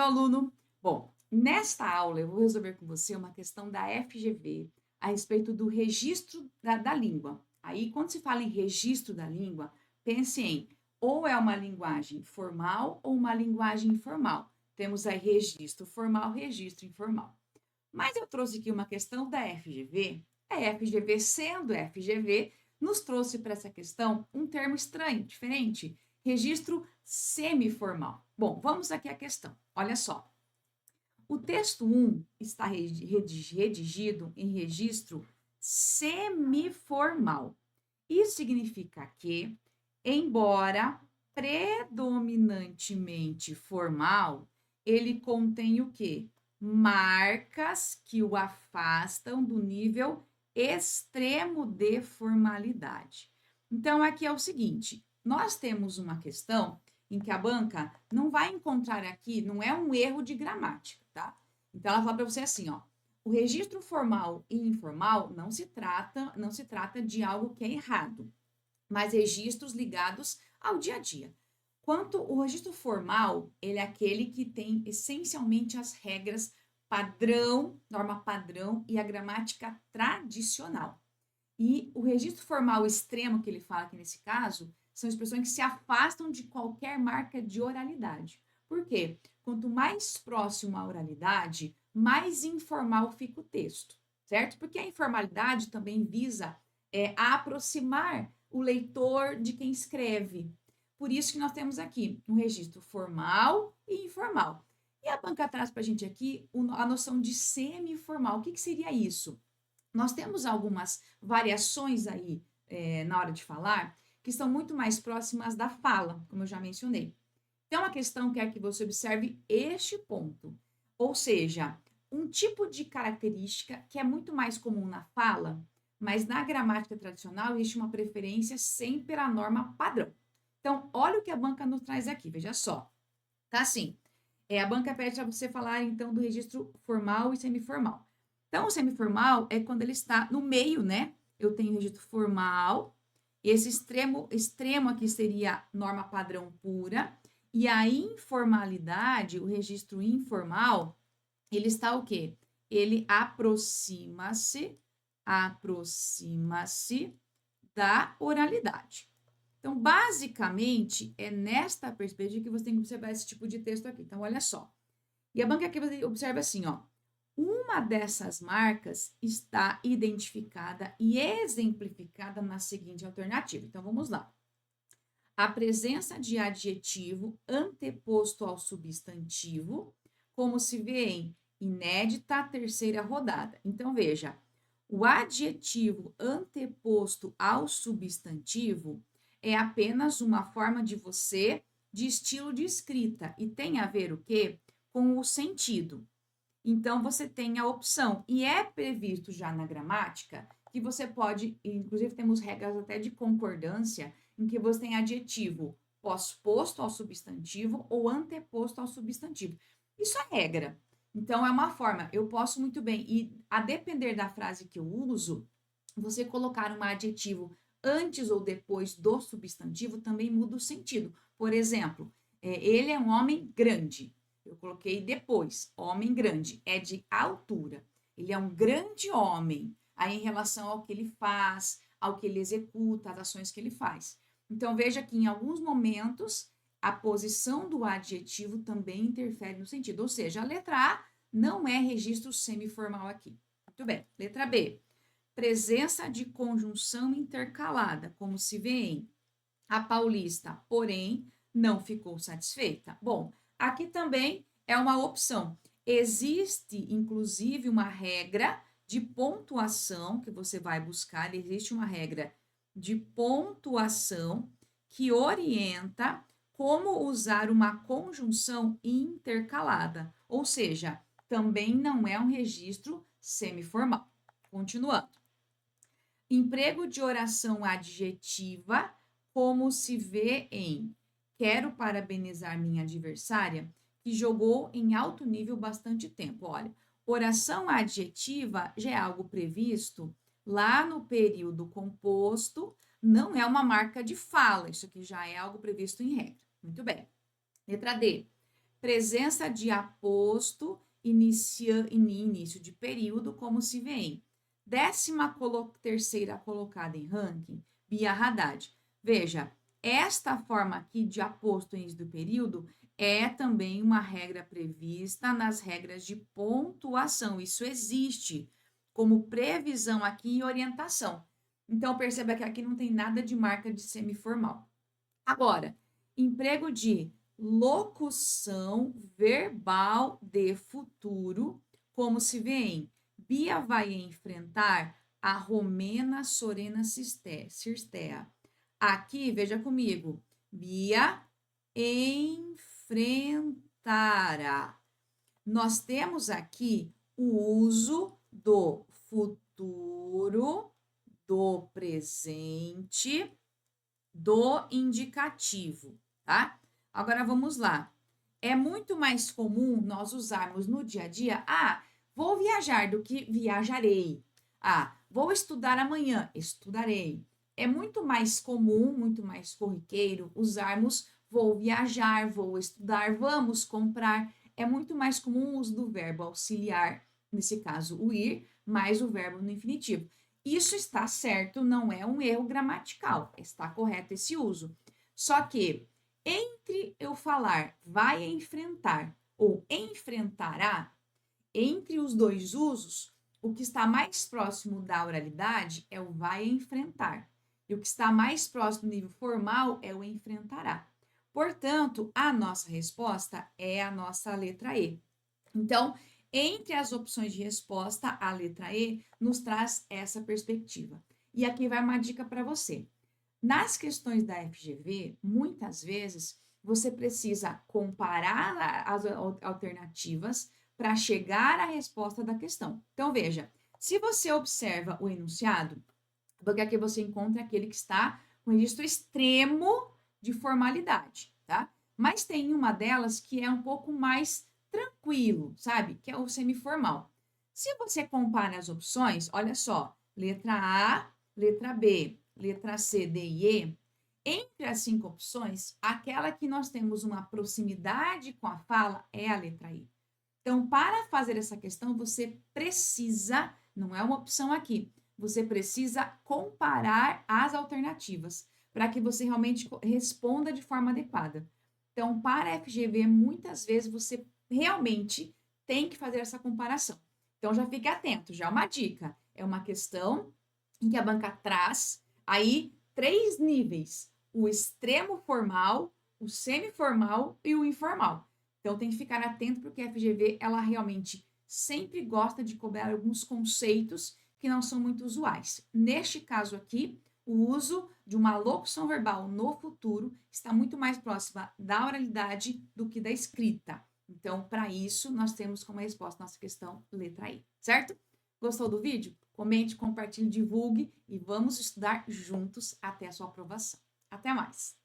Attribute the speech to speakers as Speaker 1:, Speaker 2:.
Speaker 1: aluno? Bom, nesta aula eu vou resolver com você uma questão da FGV a respeito do registro da língua. Aí, quando se fala em registro da língua, pense em ou é uma linguagem formal ou uma linguagem informal. Temos aí registro formal, registro informal. Mas eu trouxe aqui uma questão da FGV. A FGV, sendo FGV, nos trouxe para essa questão um termo estranho, diferente, registro semiformal. Bom, vamos aqui à questão. Olha só. O texto 1 está redigido em registro semiformal. Isso significa que, embora predominantemente formal, ele contém o quê? Marcas que o afastam do nível extremo de formalidade. Então, aqui é o seguinte: nós temos uma questão em que a banca não vai encontrar aqui, não é um erro de gramática, tá? Então, ela fala para você assim, ó, o registro formal e informal não se trata de algo que é errado, mas registros ligados ao dia a dia. Quanto o registro formal, ele é aquele que tem essencialmente as regras padrão, norma padrão e a gramática tradicional. E o registro formal extremo que ele fala aqui nesse caso são expressões que se afastam de qualquer marca de oralidade. Por quê? Quanto mais próximo à oralidade, mais informal fica o texto, certo? Porque a informalidade também visa aproximar o leitor de quem escreve. Por isso que nós temos aqui um registro formal e informal. E a banca traz para a gente aqui a noção de semi-formal. O que seria isso? Nós temos algumas variações aí na hora de falar que estão muito mais próximas da fala, como eu já mencionei. Então, a questão quer que você observe este ponto, ou seja, um tipo de característica que é muito mais comum na fala, mas na gramática tradicional existe uma preferência sempre à norma padrão. Então, olha o que a banca nos traz aqui, veja só. Tá assim, a banca pede para você falar, então, do registro formal e semiformal. Então, o semiformal é quando ele está no meio, né? Eu tenho registro formal, esse extremo aqui seria norma padrão pura, e a informalidade, o registro informal, ele está o quê? Ele aproxima-se da oralidade. Então, basicamente, é nesta perspectiva que você tem que observar esse tipo de texto aqui. Então, olha só. E a banca aqui você observa assim, ó. Uma dessas marcas está identificada e exemplificada na seguinte alternativa. Então, vamos lá. A presença de adjetivo anteposto ao substantivo, como se vê em inédita terceira rodada. Então, veja, o adjetivo anteposto ao substantivo é apenas uma forma de estilo de escrita, e tem a ver o quê? Com o sentido. Então, você tem a opção, e é previsto já na gramática, que você pode, inclusive temos regras até de concordância, em que você tem adjetivo pós-posto ao substantivo ou anteposto ao substantivo. Isso é regra. Então, é uma forma, eu posso muito bem, e a depender da frase que eu uso, você colocar um adjetivo antes ou depois do substantivo também muda o sentido. Por exemplo, ele é um homem grande. Eu coloquei depois, homem grande, é de altura. Ele é um grande homem, aí em relação ao que ele faz, ao que ele executa, as ações que ele faz. Então, veja que em alguns momentos, a posição do adjetivo também interfere no sentido. Ou seja, a letra A não é registro semiformal aqui. Muito bem. Letra B. Presença de conjunção intercalada, como se vê em a paulista, porém, não ficou satisfeita. Bom, aqui também é uma opção. Existe, inclusive, uma regra de pontuação que você vai buscar, existe uma regra de pontuação que orienta como usar uma conjunção intercalada, ou seja, também não é um registro semiformal. Continuando. Emprego de oração adjetiva, como se vê em quero parabenizar minha adversária, que jogou em alto nível bastante tempo. Olha, oração adjetiva já é algo previsto lá no período composto, não é uma marca de fala, isso aqui já é algo previsto em regra. Muito bem. Letra D. presença de aposto, início de período, como se vê em 13ª colocada em ranking, Bia Haddad. Veja, esta forma aqui de aposto início do período é também uma regra prevista nas regras de pontuação. Isso existe como previsão aqui e orientação. Então, perceba que aqui não tem nada de marca de semiformal. Agora, emprego de locução verbal de futuro, como se vê em Bia vai enfrentar a Romena Sorena Cirstea. Aqui, veja comigo, Bia enfrentará. Nós temos aqui o uso do futuro, do presente, do indicativo, tá? Agora vamos lá. É muito mais comum nós usarmos no dia a dia, vou viajar do que viajarei. Vou estudar amanhã, estudarei. É muito mais comum, muito mais corriqueiro usarmos vou viajar, vou estudar, vamos comprar. É muito mais comum o uso do verbo auxiliar, nesse caso o ir, mais o verbo no infinitivo. Isso está certo, não é um erro gramatical, está correto esse uso. Só que entre eu falar vai enfrentar ou enfrentará, entre os dois usos, o que está mais próximo da oralidade é o vai enfrentar. E o que está mais próximo do nível formal é o enfrentará. Portanto, a nossa resposta é a nossa letra E. Então, entre as opções de resposta, a letra E nos traz essa perspectiva. E aqui vai uma dica para você. Nas questões da FGV, muitas vezes você precisa comparar as alternativas para chegar à resposta da questão. Então, veja, se você observa o enunciado, porque aqui você encontra aquele que está com registro extremo de formalidade, tá? Mas tem uma delas que é um pouco mais tranquilo, sabe? Que é o semiformal. Se você compara as opções, olha só, letra A, letra B, letra C, D e E, entre as 5 opções, aquela que nós temos uma proximidade com a fala é a letra I. Então, para fazer essa questão, você precisa, não é uma opção aqui, você precisa comparar as alternativas para que você realmente responda de forma adequada. Então, para a FGV, muitas vezes você realmente tem que fazer essa comparação. Então, já fique atento, já é uma dica. É uma questão em que a banca traz aí 3 níveis: o extremo formal, o semiformal e o informal. Então, tem que ficar atento porque a FGV, ela realmente sempre gosta de cobrar alguns conceitos que não são muito usuais. Neste caso aqui, o uso de uma locução verbal no futuro está muito mais próxima da oralidade do que da escrita. Então, para isso, nós temos como resposta nossa questão letra I, certo? Gostou do vídeo? Comente, compartilhe, divulgue e vamos estudar juntos até a sua aprovação. Até mais!